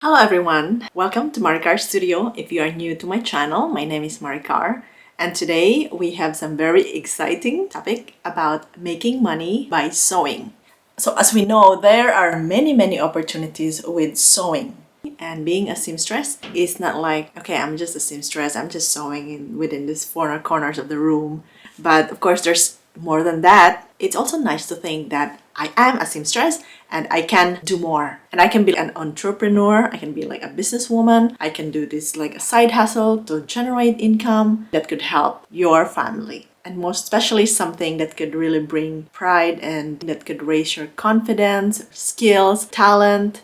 Hello everyone, welcome to Maricar Studio. If you are new to my channel, my name is Maricar, and today we have some very exciting topic about making money by sewing. So as we know, there are many opportunities with sewing. And being a seamstress is not like, okay, I'm just a seamstress, I'm just sewing within these four corners of the room. But of course, there's more than that. It's also nice to think that I am a seamstress and I can do more. And I can be an entrepreneur, I can be like a businesswoman, I can do this like a side hustle to generate income that could help your family. And most especially something that could really bring pride and that could raise your confidence, skills, talent.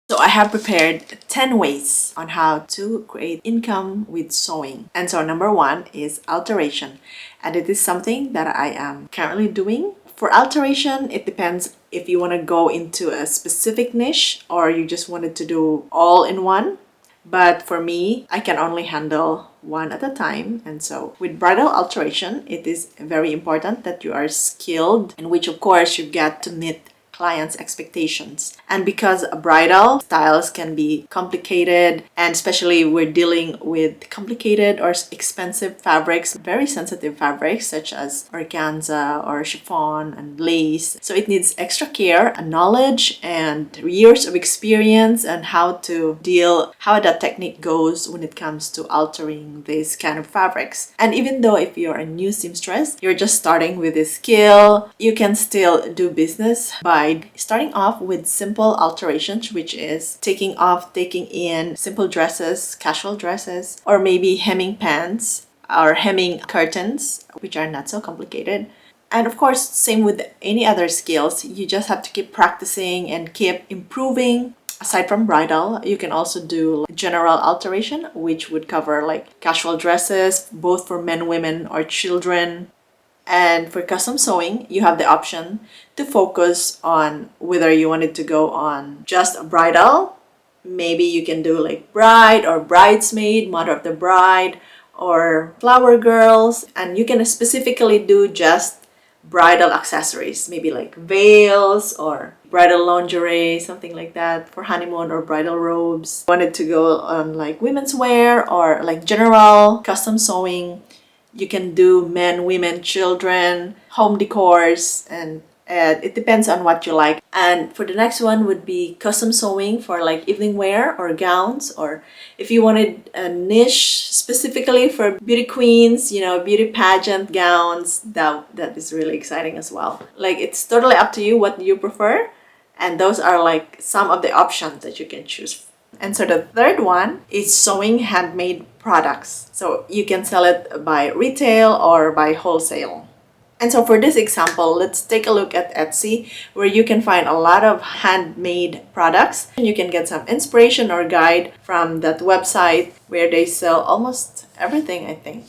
So I have prepared 10 ways on how to create income with sewing. And so number one is alteration. And it is something that I am currently doing. For alteration, it depends if you want to go into a specific niche or you just wanted to do all in one. But for me, I can only handle one at a time. And so with bridal alteration, it is very important that you are skilled, in which of course you get to meet clients' expectations. And because bridal styles can be complicated, and especially we're dealing with complicated or expensive fabrics, very sensitive fabrics such as organza or chiffon and lace. So it needs extra care and knowledge and years of experience and how that technique goes when it comes to altering these kind of fabrics. And even though if you're a new seamstress, you're just starting with this skill, you can still do business by starting off with simple alterations, which is taking in simple dresses, casual dresses, or maybe hemming pants or hemming curtains, which are not so complicated. And of course, same with any other skills, you just have to keep practicing and keep improving. Aside from bridal, you can also do general alteration, which would cover like casual dresses, both for men, women, or children. And for custom sewing, you have the option to focus on whether you wanted to go on just a bridal. Maybe you can do like bride or bridesmaid, mother of the bride, or flower girls. And you can specifically do just bridal accessories, maybe like veils or bridal lingerie, something like that for honeymoon, or bridal robes. Wanted to go on like women's wear or like general custom sewing. You can do men, women, children, home decors, and it depends on what you like. And for the next one would be custom sewing for like evening wear or gowns, or if you wanted a niche specifically for beauty queens, beauty pageant gowns, that is really exciting as well. Like it's totally up to you what you prefer, and those are like some of the options that you can choose. And so the third one is sewing handmade products. So you can sell it by retail or by wholesale. And so for this example, let's take a look at Etsy, where you can find a lot of handmade products. You can get some inspiration or guide from that website where they sell almost everything, I think.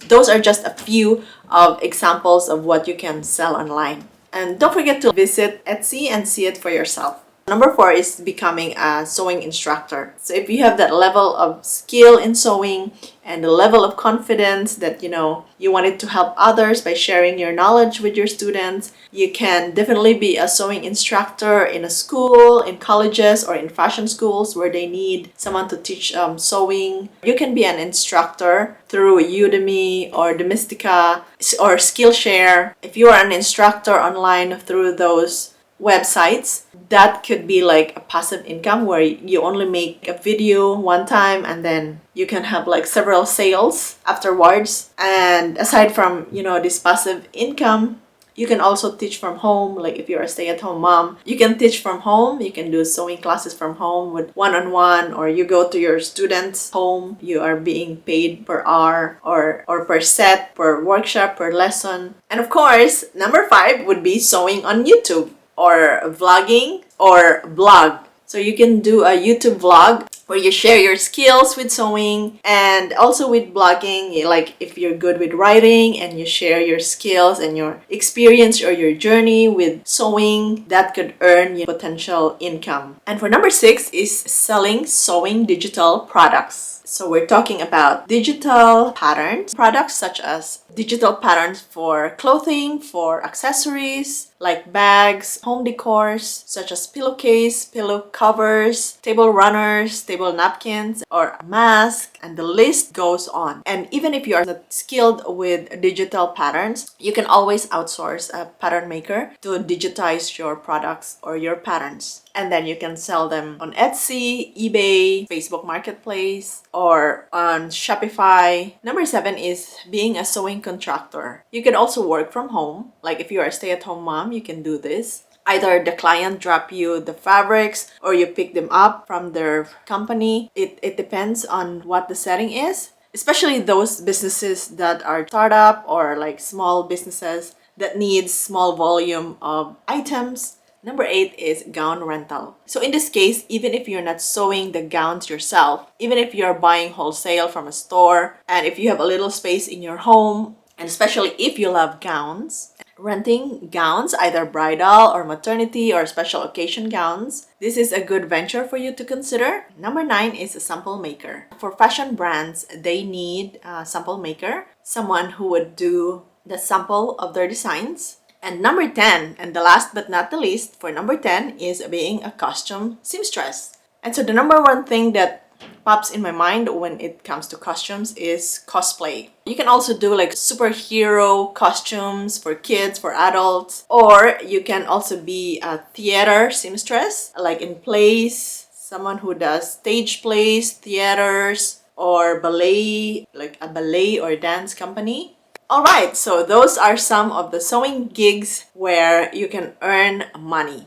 Those are just a few of examples of what you can sell online. And don't forget to visit Etsy and see it for yourself. Number 4 is becoming a sewing instructor. So if you have that level of skill in sewing and the level of confidence that you wanted to help others by sharing your knowledge with your students, you can definitely be a sewing instructor in a school, in colleges, or in fashion schools where they need someone to teach sewing. You can be an instructor through Udemy or Domestika or Skillshare. If you are an instructor online through those websites, that could be like a passive income where you only make a video one time and then you can have like several sales afterwards. And aside from this passive income, you can also teach from home. Like if you're a stay-at-home mom, you can teach from home. You can do sewing classes from home with one-on-one, or you go to your students' home. You are being paid per hour or per set, per workshop, per lesson. And of course, number 5 would be sewing on YouTube, or vlogging, or blog. So you can do a YouTube vlog where you share your skills with sewing, and also with blogging, like if you're good with writing and you share your skills and your experience or your journey with sewing, that could earn you potential income. And for number 6 is selling sewing digital products. So we're talking about digital patterns, products such as digital patterns for clothing, for accessories, like bags, home decors, such as pillowcase, pillow covers, table runners, table napkins, or a mask, and the list goes on. And even if you are not skilled with digital patterns, you can always outsource a pattern maker to digitize your products or your patterns. And then you can sell them on Etsy, eBay, Facebook Marketplace, or on Shopify. Number 7 is being a sewing contractor. You can also work from home. Like if you are a stay-at-home mom, you can do this. Either the client drop you the fabrics or you pick them up from their company. It depends on what the setting is. Especially those businesses that are startup or like small businesses that need small volume of items. Number 8 is gown rental. So in this case, even if you're not sewing the gowns yourself, even if you're buying wholesale from a store, and if you have a little space in your home, and especially if you love gowns, renting gowns, either bridal or maternity or special occasion gowns, this is a good venture for you to consider. Number 9 is a sample maker. For fashion brands, they need a sample maker, someone who would do the sample of their designs. And number 10, and the last but not the least, for number 10 is being a costume seamstress. And so the number one thing that pops in my mind when it comes to costumes is cosplay. You can also do like superhero costumes for kids, for adults, or you can also be a theater seamstress, like in plays, someone who does stage plays, theaters, or ballet, like a ballet or dance company. Alright, so those are some of the sewing gigs where you can earn money.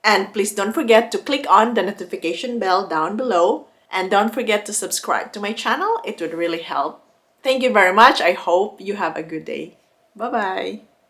And please don't forget to click on the notification bell down below. And don't forget to subscribe to my channel. It would really help. Thank you very much. I hope you have a good day. Bye-bye.